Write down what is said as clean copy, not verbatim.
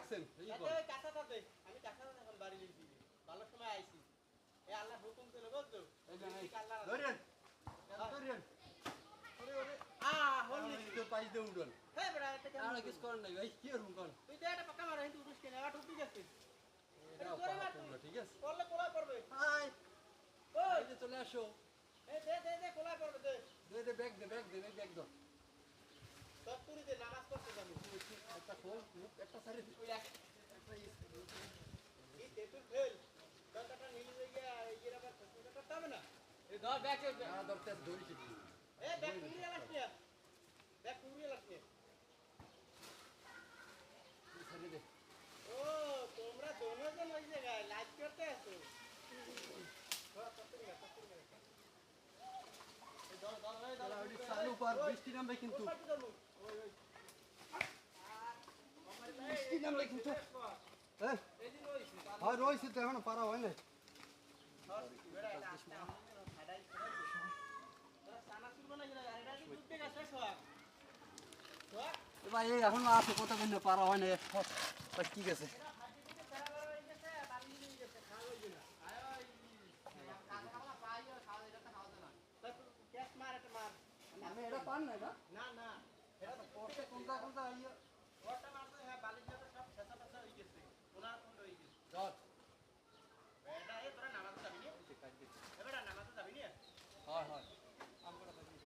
রাখছেন এই আচ্ছা ওই কাঁচাটাতে আমি কাঁচাটা এখন বাড়ি নিয়েছি ভালো সময় আইছি এই আল্লাহ হুকুম ছিল বুঝছো এই যে ঠিক আল্লাহ ধরেন ধরেন ওরে ওরে হল তো পাইছ দে উড়ন হ্যাঁ বেটা এটা কেমন আর কিছু করেন নাই ভাই কি করব কোন তুই তো এটা পাকা মারা কিন্তু উঠিস কেন এটা ঠুকি গেছে এটা পাকা করলো ঠিক আছে করলে কোলা করবে হাই ওই এই যে চলে আসো এই দে কোলা করবে দে দে ব্যাগ দে ব্যাগ দাও তোর তুই দে নামাজ পড়তে যাবি একটা খোল একটা সারি ওই একটা এই তেতুল ফেল দরকারটা নিয়ে গিয়ে এই আবার ফসলটা করতে হবে না এই ধর ব্যাগ না দরকার ধরিছি এই ব্যাগ কুড়িয়ে লাগছে ব্যাগ কুড়িয়ে লাগছে সারি দে ও তোমরা দুজন ওই জায়গায় লাইভ করতে আছো চালু কর বৃষ্টি নামবে কিন্তু বৃষ্টি নামবে কিন্তু হ্যাঁ হয় রয়েছে তো এখন পারা হয় না ভাই এই এখন আছে কথা বললে পারা হয় না ঠিক আছে আমি এটা পান না না না এটা তো করতে কোনটা ইয়ে ওটা মারতে হ্যাঁ বালির সাথে সব ছেঁচা পেঁচা হয়ে গেছে ওনার কোন হয়ে গেছে ধর এটা এই তোরা নামাজে যাবি না এবারে নামাজে যাবি না হয়